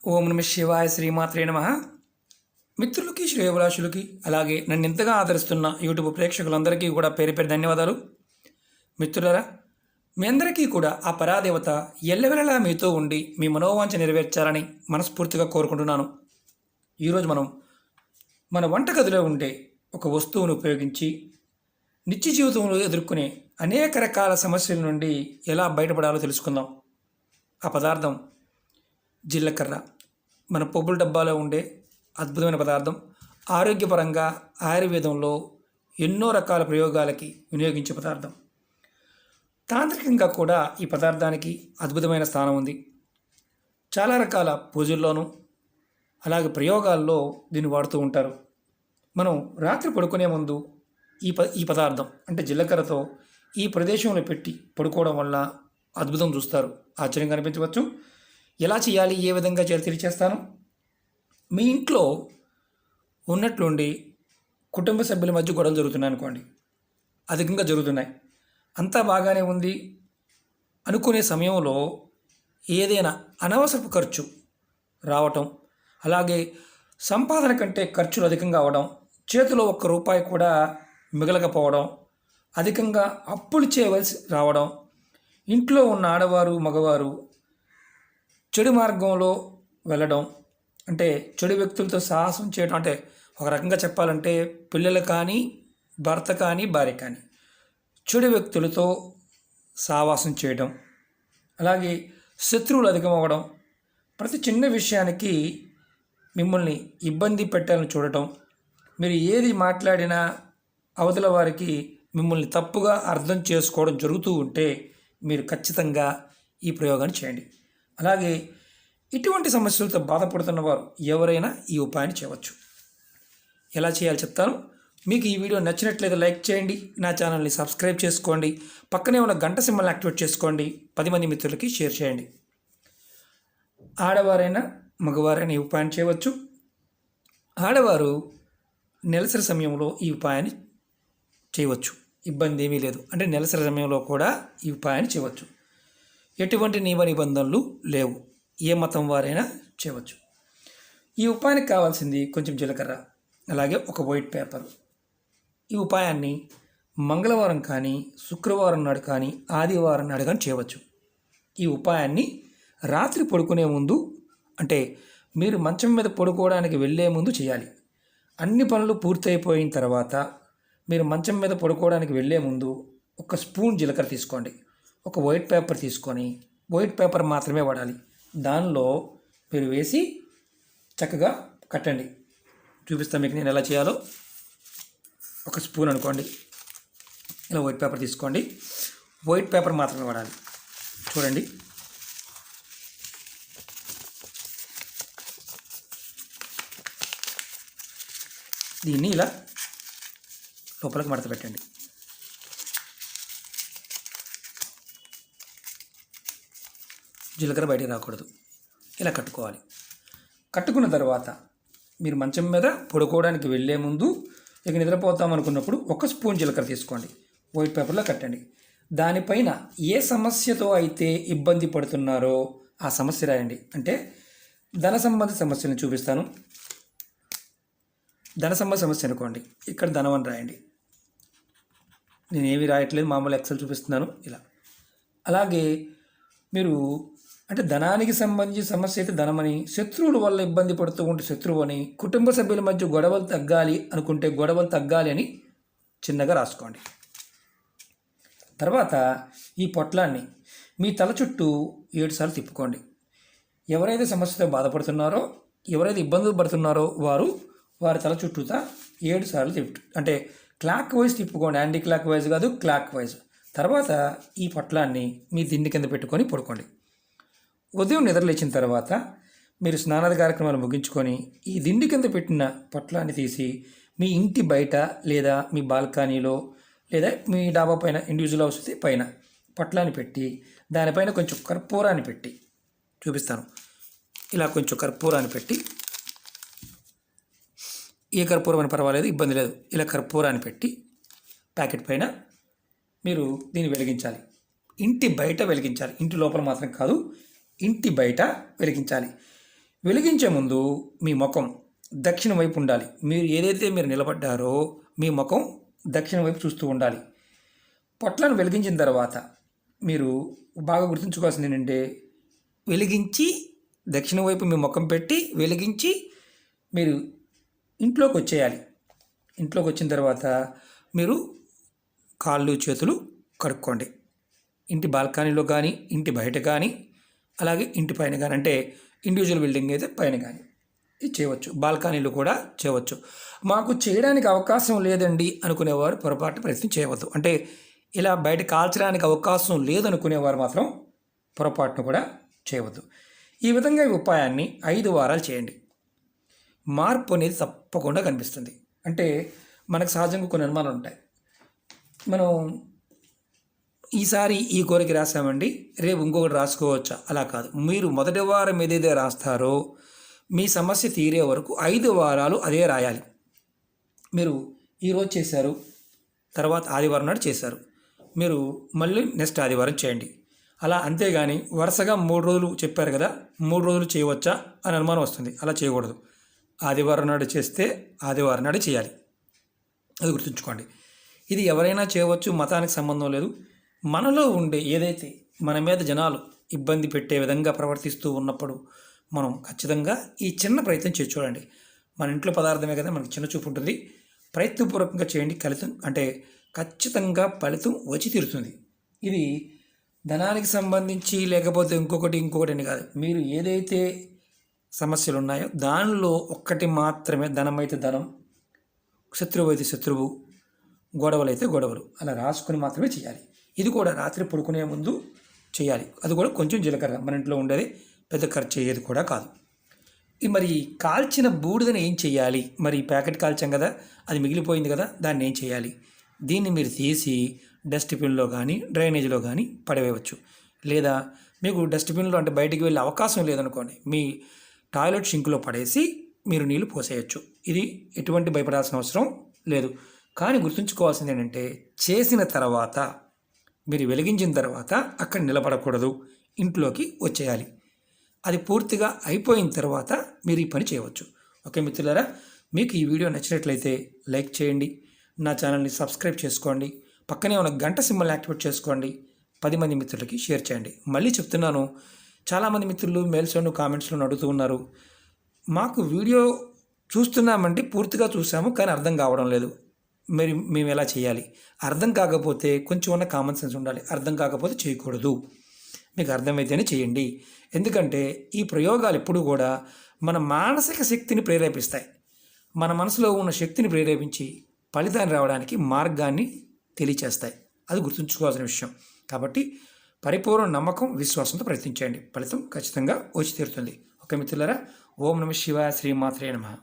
ఓం నమ శివాయ శ్రీమాత్రే నమ. మిత్రులకి శ్రేయభిలాషులకి అలాగే నన్ను ఇంతగా ఆదరిస్తున్న యూట్యూబ్ ప్రేక్షకులందరికీ కూడా పేరు పేరు ధన్యవాదాలు. మిత్రులరా, మీ అందరికీ కూడా ఆ పరాదేవత ఎల్లవెల్లలా మీతో ఉండి మీ మనోవాంఛ నెరవేర్చాలని మనస్ఫూర్తిగా కోరుకుంటున్నాను. ఈరోజు మనం మన వంటగదిలో ఉండే ఒక వస్తువును ఉపయోగించి నిత్య జీవితంలో ఎదుర్కొనే అనేక రకాల సమస్యల నుండి ఎలా బయటపడాలో తెలుసుకుందాం. ఆ పదార్థం జీలకర్ర. మన పప్పుల డబ్బాలో ఉండే అద్భుతమైన పదార్థం. ఆరోగ్యపరంగా ఆయుర్వేదంలో ఎన్నో రకాల ప్రయోగాలకి వినియోగించే పదార్థం. తాంత్రికంగా కూడా ఈ పదార్థానికి అద్భుతమైన స్థానం ఉంది. చాలా రకాల పూజల్లోనూ అలాగే ప్రయోగాల్లో దీన్ని వాడుతూ ఉంటారు. మనం రాత్రి పడుకునే ముందు ఈ పదార్థం అంటే జీలకర్రతో ఈ ప్రదేశంలో పెట్టి పడుకోవడం వల్ల అద్భుతం చూస్తారు. ఆశ్చర్యంగా అనిపించవచ్చు. ఎలా చేయాలి, ఏ విధంగా చేయాలి తెలియచేస్తాను. మీ ఇంట్లో ఉన్నట్లుండి కుటుంబ సభ్యుల మధ్య గొడవలు జరుగుతున్నాయి అనుకోండి, అధికంగా జరుగుతున్నాయి, అంతా బాగానే ఉంది అనుకునే సమయంలో ఏదైనా అనవసరపు ఖర్చు రావటం, అలాగే సంపాదన కంటే ఖర్చులు అధికంగా అవడం, చేతిలో ఒక్క రూపాయి కూడా మిగలకపోవడం, అధికంగా అప్పులు చేయవలసి రావడం, ఇంట్లో ఉన్న ఆడవారు మగవారు చెడు మార్గంలో వెళ్ళడం, అంటే చెడు వ్యక్తులతో సాహసం చేయడం, అంటే ఒక రకంగా చెప్పాలంటే పిల్లలు కానీ భర్త కానీ భార్య కానీ చెడు వ్యక్తులతో సావాసం చేయడం, అలాగే శత్రువులు అధికమవ్వడం, ప్రతి చిన్న విషయానికి మిమ్మల్ని ఇబ్బంది పెట్టాలని చూడటం, మీరు ఏది మాట్లాడినా అవతల వారికి మిమ్మల్ని తప్పుగా అర్థం చేసుకోవడం జరుగుతూ ఉంటే మీరు ఖచ్చితంగా ఈ ప్రయోగాన్ని చేయండి. అలాగే ఇటువంటి సమస్యలతో బాధపడుతున్న వారు ఎవరైనా ఈ ఉపాయాన్ని చేయవచ్చు. ఎలా చేయాలో చెప్తాను. మీకు ఈ వీడియో నచ్చినట్లయితే లైక్ చేయండి, నా ఛానల్ని సబ్స్క్రైబ్ చేసుకోండి, పక్కనే ఉన్న గంట సింబల్ని యాక్టివేట్ చేసుకోండి, 10 మంది మిత్రులకి షేర్ చేయండి. ఆడవారైనా మగవారైనా ఈ ఉపాయాన్ని చేయవచ్చు. ఆడవారు నెలసరి సమయంలో ఈ ఉపాయాన్ని చేయవచ్చు, ఇబ్బంది ఏమీ లేదు. అంటే నెలసరి సమయంలో కూడా ఈ ఉపాయాన్ని చేయవచ్చు. ఎటువంటి నియమ నిబంధనలు లేవు, ఏ మతం వారైనా చేయవచ్చు. ఈ ఉపాయానికి కావాల్సింది కొంచెం జీలకర్ర, అలాగే ఒక వైట్ పేపర్. ఈ ఉపాయాన్ని మంగళవారం కానీ శుక్రవారం నాడు కానీ ఆదివారం నాడు కానీ చేయవచ్చు. ఈ ఉపాయాన్ని రాత్రి పడుకునే ముందు, అంటే మీరు మంచం మీద పడుకోవడానికి వెళ్ళే ముందు చేయాలి. అన్ని పనులు పూర్తయిపోయిన తర్వాత మీరు మంచం మీద పడుకోవడానికి వెళ్ళే ముందు ఒక స్పూన్ జీలకర్ర తీసుకోండి, ఒక వైట్ పేపర్ తీసుకొని, వైట్ పేపర్ మాత్రమే వాడాలి, దానిలో మీరు వేసి చక్కగా కట్టండి. చూపిస్తాను మీకు నేను ఎలా చేయాలో. ఒక స్పూన్ అనుకోండి, ఇలా వైట్ పేపర్ తీసుకోండి, వైట్ పేపర్ మాత్రమే వాడాలి. చూడండి, దీన్ని ఇలా లోపలికి మడత పెట్టండి. జీలకర్ర బయటికి రాకూడదు, ఇలా కట్టుకోవాలి. కట్టుకున్న తర్వాత మీరు మంచం మీద పడుకోవడానికి వెళ్ళే ముందు, ఇక నిద్రపోతాం అనుకున్నప్పుడు ఒక స్పూన్ జీలకర్ర తీసుకోండి, వైట్ పేపర్లో కట్టండి. దానిపైన ఏ సమస్యతో అయితే ఇబ్బంది పడుతున్నారో ఆ సమస్య రాయండి. అంటే ధన సంబంధ సమస్యలను చూపిస్తాను. ధన సంబంధ సమస్య అనుకోండి, ఇక్కడ ధనం అని రాయండి. నేనేమి రాయట్లేదు, మామూలు ఎక్సెల్ చూపిస్తున్నాను ఇలా. అలాగే మీరు అంటే ధనానికి సంబంధించి సమస్య అయితే ధనమని, శత్రువుల వల్ల ఇబ్బంది పడుతూ ఉంటే శత్రువు అని, కుటుంబ సభ్యుల మధ్య గొడవలు తగ్గాలి అనుకుంటే గొడవలు తగ్గాలి అని చిన్నగా రాసుకోండి. తర్వాత ఈ పొట్లాన్ని మీ తల చుట్టూ 7 సార్లు తిప్పుకోండి. ఎవరైతే సమస్యతో బాధపడుతున్నారో, ఎవరైతే ఇబ్బందులు పడుతున్నారో వారి తల చుట్టూతా 7 సార్లు అంటే క్లాక్ వైజ్ తిప్పుకోండి, యాంటీ క్లాక్ వైజ్ కాదు, క్లాక్ వైజ్. తర్వాత ఈ పొట్లాన్ని మీ దిండి కింద పెట్టుకొని పడుకోండి. ఉదయం నిద్రలేచిన తర్వాత మీరు స్నానాది కార్యక్రమాలు ముగించుకొని ఈ దిండి కింద పెట్టిన పొట్లాన్ని తీసి మీ ఇంటి బయట లేదా మీ బాల్కనీలో లేదా మీ డాబా పైన, ఇండివిజువల్ హౌస్ అయితే పైన పొట్లాన్ని పెట్టి దానిపైన కొంచెం కర్పూరాన్ని పెట్టి చూపిస్తాను. ఇలా కొంచెం కర్పూరాన్ని పెట్టి, ఏ కర్పూరం అని పర్వాలేదు, ఇబ్బంది లేదు, ఇలా కర్పూరాన్ని పెట్టి ప్యాకెట్ పైన మీరు దీన్ని వెలిగించాలి. ఇంటి బయట వెలిగించాలి, ఇంటి లోపల మాత్రం కాదు, ఇంటి బయట వెలిగించాలి. వెలిగించే ముందు మీ ముఖం దక్షిణ వైపు ఉండాలి. మీరు నిలబడ్డారో మీ ముఖం దక్షిణ వైపు చూస్తూ ఉండాలి. పొట్లను వెలిగించిన తర్వాత మీరు బాగా గుర్తుంచుకోవాల్సింది ఏంటంటే, వెలిగించి దక్షిణ వైపు మీ ముఖం పెట్టి వెలిగించి మీరు ఇంట్లోకి వచ్చేయాలి. ఇంట్లోకి వచ్చిన తర్వాత మీరు కాళ్ళు చేతులు కడుక్కోండి. ఇంటి బాల్కనీలో కానీ, ఇంటి బయట కానీ, అలాగే ఇంటి పైన కానీ, అంటే ఇండివిజువల్ బిల్డింగ్ అయితే పైన కానీ ఇది చేయవచ్చు. బాల్కనీలు కూడా చేయవచ్చు. మాకు చేయడానికి అవకాశం లేదండి అనుకునేవారు పొరపాటు ప్రయత్నం చేయవద్దు. అంటే ఇలా బయట కాల్చడానికి అవకాశం లేదనుకునేవారు మాత్రం పొరపాటును కూడా చేయవద్దు. ఈ విధంగా ఈ ఉపాయాన్ని 5 వారాలు చేయండి. మార్పు అనేది తప్పకుండా కనిపిస్తుంది. అంటే మనకు సహజంగా కొన్ని అనుమానాలు ఉంటాయి. మనం ఈసారి ఈ కోరిక రాసామండి, రేపు ఇంకొకటి రాసుకోవచ్చా? అలా కాదు. మీరు మొదటి వారం ఏదైతే రాస్తారో మీ సమస్య తీరే వరకు 5 వారాలు అదే రాయాలి. మీరు ఈరోజు చేశారు, తర్వాత ఆదివారం నాడు చేశారు, మీరు మళ్ళీ నెక్స్ట్ ఆదివారం చేయండి. అలా అంతేగాని వరుసగా 3 రోజులు చెప్పారు కదా, 3 రోజులు చేయవచ్చా అని అనుమానం వస్తుంది. అలా చేయకూడదు. ఆదివారం నాడు చేస్తే ఆదివారం నాడు చేయాలి. అది గుర్తుంచుకోండి. ఇది ఎవరైనా చేయవచ్చు, మతానికి సంబంధం లేదు. మనలో ఉండే ఏదైతే మన మీద జనాలు ఇబ్బంది పెట్టే విధంగా ప్రవర్తిస్తూ ఉన్నప్పుడు మనం ఖచ్చితంగా ఈ చిన్న ప్రయత్నం చేసి చూడండి. మన ఇంట్లో పదార్థమే కదా, మనకి చిన్న చూపు ఉంటుంది. ప్రయత్నపూర్వకంగా చేయండి. ఖచ్చితంగా ఫలితం వచ్చి తీరుతుంది. ఇది ధనానికి సంబంధించి లేకపోతే ఇంకొకటి అని కాదు. మీరు ఏదైతే సమస్యలు ఉన్నాయో దానిలో ఒక్కటి మాత్రమే, ధనమైతే ధనం, శత్రువు అయితే శత్రువు, గొడవలు అయితే గొడవలు, అలా రాసుకొని మాత్రమే చేయాలి. ఇది కూడా రాత్రి పడుకునే ముందు చేయాలి. అది కూడా కొంచెం జీలకర్ర, మన ఇంట్లో ఉండేది, పెద్ద ఖర్చు అయ్యేది కూడా కాదు. మరి కాల్చిన బూడిదని ఏం చేయాలి? మరి ప్యాకెట్ కాల్చాం కదా, అది మిగిలిపోయింది కదా, దాన్ని ఏం చేయాలి? దీన్ని మీరు తీసి డస్ట్బిన్లో కానీ డ్రైనేజీలో కానీ పడవేయవచ్చు. లేదా మీకు డస్ట్బిన్లో అంటే బయటికి వెళ్ళే అవకాశం లేదనుకోండి, మీ టాయిలెట్ షింక్లో పడేసి మీరు నీళ్లు పోసేయచ్చు. ఇది ఎటువంటి భయపడాల్సిన అవసరం లేదు. కానీ గుర్తుంచుకోవాల్సింది ఏంటంటే, చేసిన తర్వాత మీరు వెలిగించిన తర్వాత అక్కడ నిలబడకూడదు, ఇంట్లోకి వచ్చేయాలి. అది పూర్తిగా అయిపోయిన తర్వాత మీరు ఈ పని చేయవచ్చు. ఓకే మిత్రులారా, మీకు ఈ వీడియో నచ్చినట్లయితే లైక్ చేయండి, నా ఛానల్ని సబ్స్క్రైబ్ చేసుకోండి, పక్కనే ఉన్న గంట సింబల్ని యాక్టివేట్ చేసుకోండి, 10 మంది మిత్రులకి షేర్ చేయండి. మళ్ళీ చెప్తున్నాను, చాలామంది మిత్రులు మెయిల్స్లోను కామెంట్స్లోను అడుగుతూ ఉన్నారు, మాకు వీడియో చూస్తున్నామంటే పూర్తిగా చూసాము కానీ అర్థం కావడం లేదు, మేము ఎలా చేయాలి? అర్థం కాకపోతే కొంచెం ఉన్న కామన్ సెన్స్ ఉండాలి. అర్థం కాకపోతే చేయకూడదు, మీకు అర్థమైతేనే చేయండి. ఎందుకంటే ఈ ప్రయోగాలు ఎప్పుడు కూడా మన మానసిక శక్తిని ప్రేరేపిస్తాయి. మన మనసులో ఉన్న శక్తిని ప్రేరేపించి ఫలితాన్ని రావడానికి మార్గాన్ని తెలియచేస్తాయి. అది గుర్తుంచుకోవాల్సిన విషయం. కాబట్టి పరిపూర్ణ నమ్మకం, విశ్వాసంతో ప్రయత్నించండి. ఫలితం ఖచ్చితంగా వచ్చి తీరుతుంది. ఓకే మిత్రులారా, ఓం నమః శివాయ, శ్రీమాత్రే నమః.